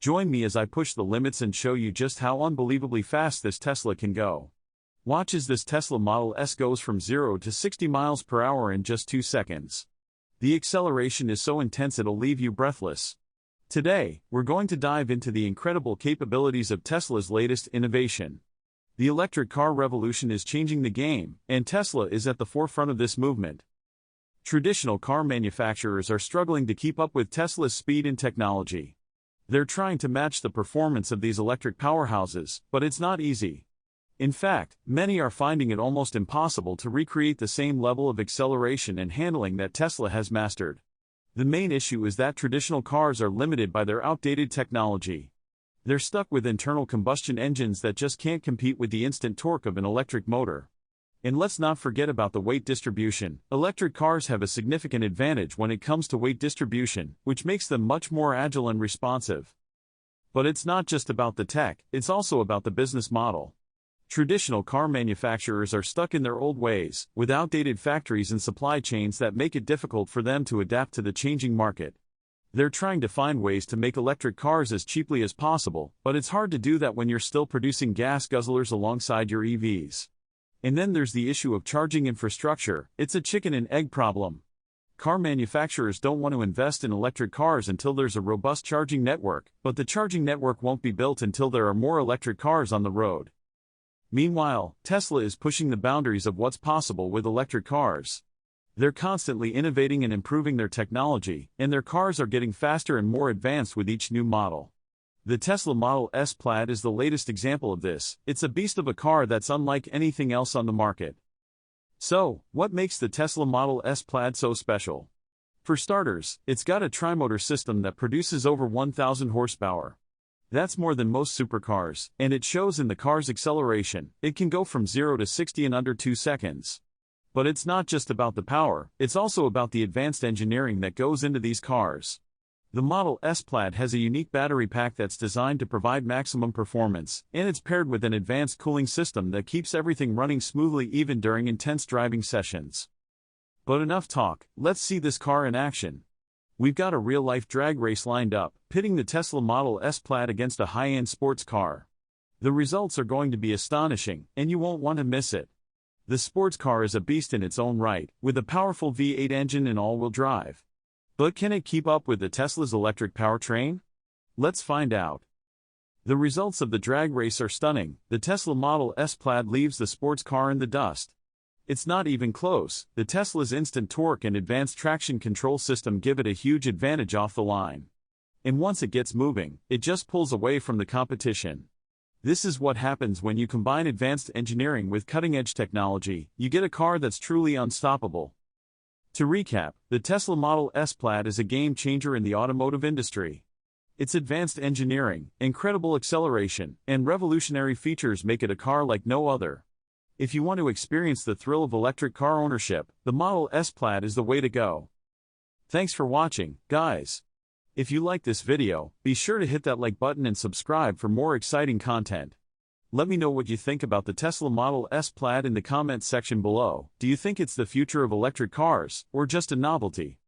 Join me as I push the limits and show you just how unbelievably fast this Tesla can go. Watch as this Tesla Model S goes from 0 to 60 miles per hour in just 2 seconds. The acceleration is so intense it'll leave you breathless. Today, we're going to dive into the incredible capabilities of Tesla's latest innovation. The electric car revolution is changing the game, and Tesla is at the forefront of this movement. Traditional car manufacturers are struggling to keep up with Tesla's speed and technology. They're trying to match the performance of these electric powerhouses, but it's not easy. In fact, many are finding it almost impossible to recreate the same level of acceleration and handling that Tesla has mastered. The main issue is that traditional cars are limited by their outdated technology. They're stuck with internal combustion engines that just can't compete with the instant torque of an electric motor. And let's not forget about the weight distribution. Electric cars have a significant advantage when it comes to weight distribution, which makes them much more agile and responsive. But it's not just about the tech, it's also about the business model. Traditional car manufacturers are stuck in their old ways, with outdated factories and supply chains that make it difficult for them to adapt to the changing market. They're trying to find ways to make electric cars as cheaply as possible, but it's hard to do that when you're still producing gas guzzlers alongside your EVs. And then there's the issue of charging infrastructure. It's a chicken and egg problem. Car manufacturers don't want to invest in electric cars until there's a robust charging network, but the charging network won't be built until there are more electric cars on the road. Meanwhile, Tesla is pushing the boundaries of what's possible with electric cars. They're constantly innovating and improving their technology, and their cars are getting faster and more advanced with each new model. The Tesla Model S Plaid is the latest example of this. It's a beast of a car that's unlike anything else on the market. So, what makes the Tesla Model S Plaid so special? For starters, it's got a tri-motor system that produces over 1,000 horsepower. That's more than most supercars, and it shows in the car's acceleration. It can go from 0 to 60 in under 2 seconds. But it's not just about the power, it's also about the advanced engineering that goes into these cars. The Model S Plaid has a unique battery pack that's designed to provide maximum performance, and it's paired with an advanced cooling system that keeps everything running smoothly even during intense driving sessions. But enough talk, let's see this car in action. We've got a real-life drag race lined up, pitting the Tesla Model S Plaid against a high-end sports car. The results are going to be astonishing, and you won't want to miss it. The sports car is a beast in its own right, with a powerful V8 engine and all-wheel drive. But can it keep up with the Tesla's electric powertrain? Let's find out. The results of the drag race are stunning. The Tesla Model S Plaid leaves the sports car in the dust. It's not even close. The Tesla's instant torque and advanced traction control system give it a huge advantage off the line. And once it gets moving, it just pulls away from the competition. This is what happens when you combine advanced engineering with cutting-edge technology. You get a car that's truly unstoppable. To recap, the Tesla Model S Plaid is a game-changer in the automotive industry. Its advanced engineering, incredible acceleration, and revolutionary features make it a car like no other. If you want to experience the thrill of electric car ownership, the Model S Plaid is the way to go. Thanks for watching, guys. If you like this video, be sure to hit that like button and subscribe for more exciting content. Let me know what you think about the Tesla Model S Plaid in the comments section below. Do you think it's the future of electric cars, or just a novelty?